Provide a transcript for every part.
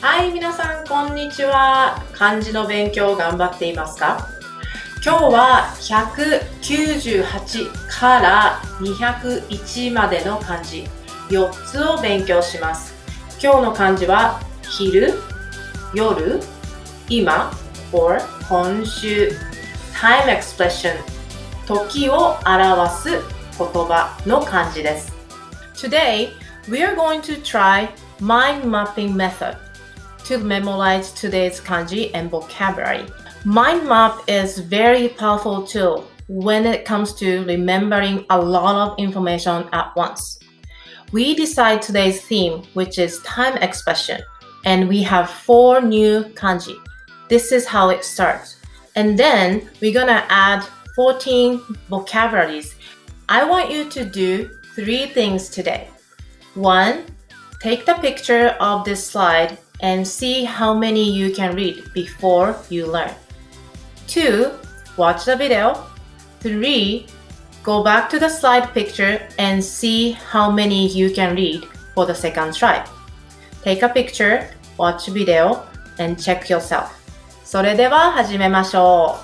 はい、皆さんこんにちは。漢字の勉強頑張っていますか？今日は198から201までの漢字4つを勉強します。今日の漢字は昼、夜、今 or 今週、time expression 時を表す言葉の漢字です。Today, we are going to try Mind Mapping Method to memorize today's kanji and vocabulary. Mind map is a very powerful tool when it comes to remembering a lot of information at once. We decide today's theme, which is time expression, and we have 4 new kanji. This is how it starts. And then we're gonna add 14 vocabularies. I want you to do 3 things today. 1. Take the picture of this slide and see how many you can read before you learn. 2. Watch the video. 3. Go back to the slide picture and see how many you can read for the second try. Take a picture, watch video, and check yourself. それでは始めましょ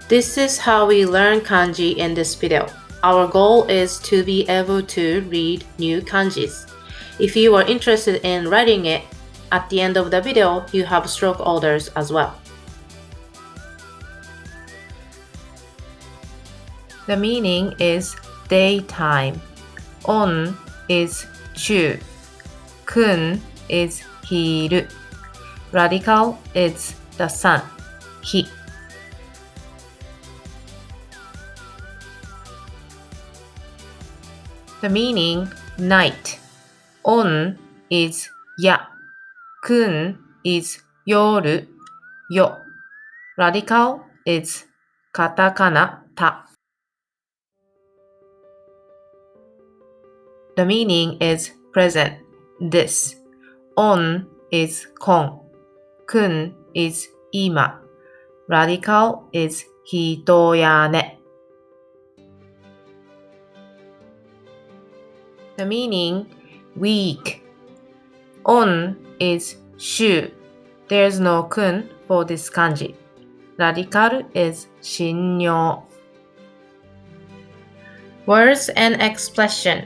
う。This is how we learn kanji in this video.Our goal is to be able to read new kanjis. If you are interested in writing it, at the end of the video, you have stroke orders as well. The meaning is daytime. On is 中. Kun is 昼. Radical is the sun. 日. The meaning, night. On is 夜. Kun is 夜, よ. Radical is カタカナ、た. The meaning is present, this. On is 今. Kun is 今. Radical is 人やね. The meaning, week. On is 週. There's no kun for this kanji. Radical is 信用. Words and expression.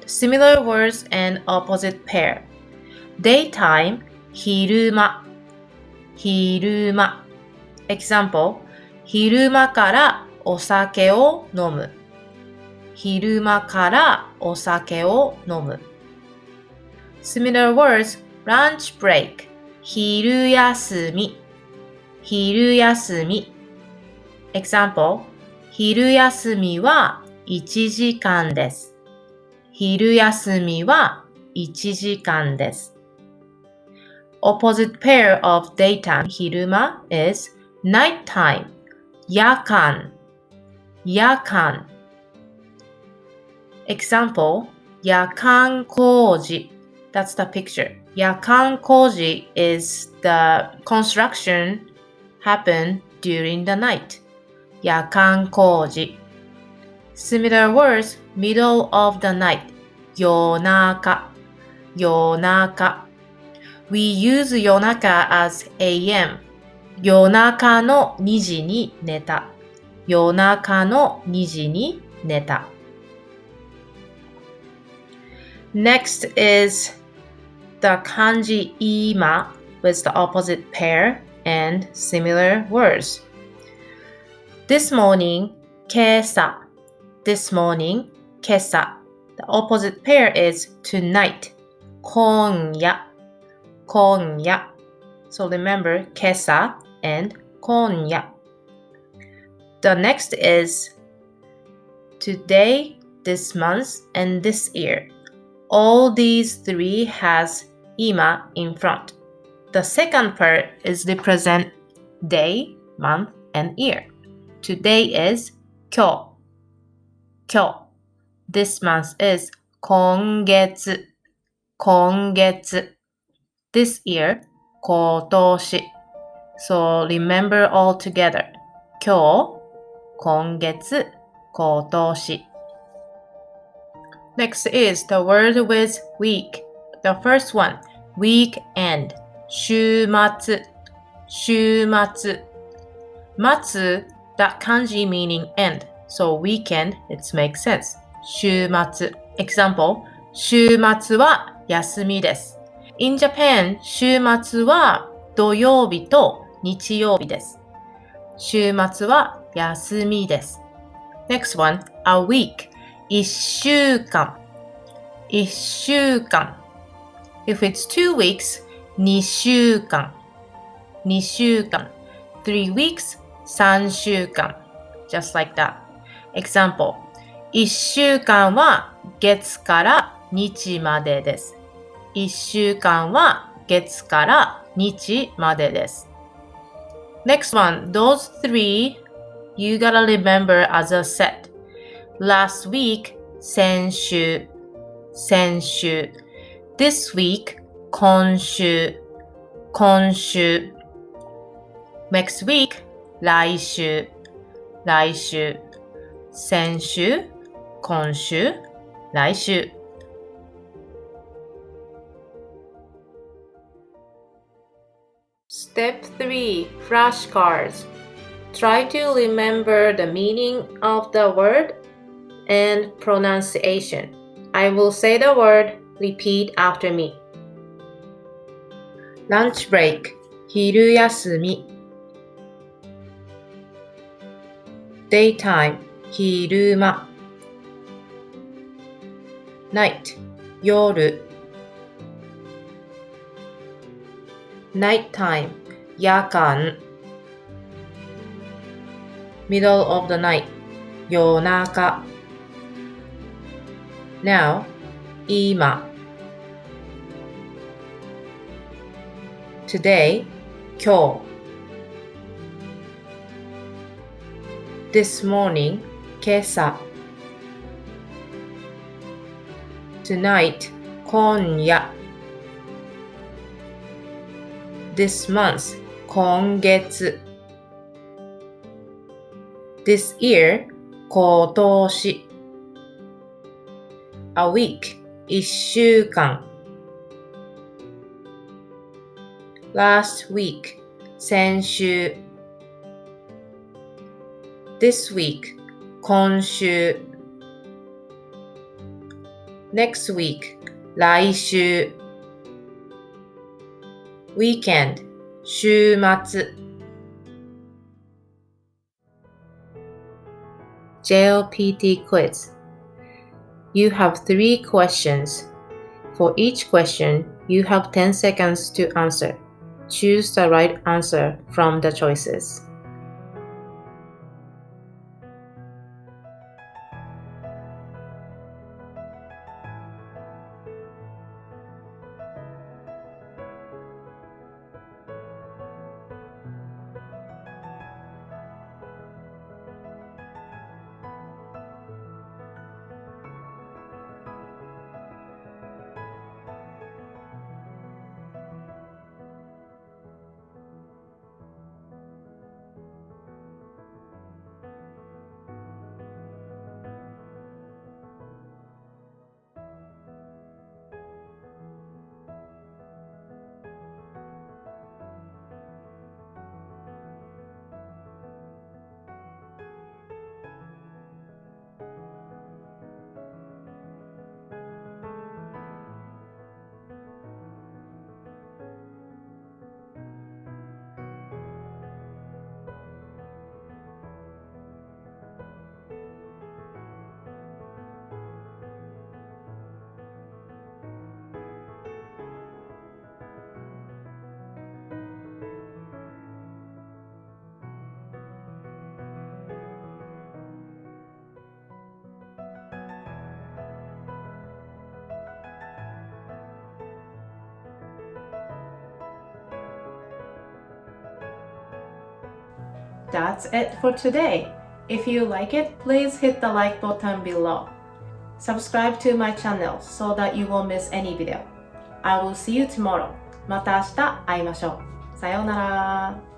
Similar words and opposite pair. Daytime, 昼間. 昼間. Example, 昼間からお酒を飲む。昼間からお酒を飲む。Similar words, lunch break, 昼休み。昼休み。Example, 昼休みは1時間です。昼休みは1時間です。Opposite pair of daytime, 昼間 is nighttime, 夜間。夜間。Example, 夜間工事 That's the picture. 夜間工事 is the construction happen during the night. 夜間工事 Similar words, middle of the night. 夜中夜中 We use 夜中 as AM. 夜中の2時に寝た。夜中の2時に寝た。Next is the kanji ima with the opposite pair and similar words. This morning, 今朝. This morning, 今朝. The opposite pair is tonight. 今夜. 今夜. So remember 今朝 and 今夜. The next is today, this month, and this year.All these 3 has ima in front. The second part is represent day, month, and year. Today is 今日。今日。This month is 今月。今月。This year, 今年。So remember all together. 今日、今月、今年。Next is the word with week. The first one, weekend. 週末、週末。末, that kanji meaning end. So weekend, it makes sense. 週末。Example, 週末は休みです。In Japan, 週末は土曜日と日曜日です。週末は休みです。Next one, a week. 一週間。一週間。If it's 2 weeks, 二週間。二週間。3 weeks, 三週間。Just like that. Example, 一週間は月から日までです。一週間は月から日までです。Next one, those 3, you gotta remember as a set. Last week, 先週。先週。This week, 今週。今週。Next week, 来週。来週。先週。今週。来週。Step 3, flashcards. Try to remember the meaning of the word and pronunciation. I will say the word, repeat after me. Lunch break, 昼休み。Daytime, 昼間。Night, 夜。Nighttime, 夜間。Middle of the night, 夜中。Now, 今。Today, 今日。This morning, 今朝。Tonight, 今夜。This month, 今月。This year, 今年。A week, 一週間。Last week, 先週。This week, 今週。Next week, 来週。Weekend, 週末。JLPT quiz. You have 3 questions. For each question, you have 10 seconds to answer. Choose the right answer from the choices. That's it for today. If you like it, please hit the like button below. Subscribe to my channel so that you won't miss any video. I will see you tomorrow. また明日会いましょう。さようなら。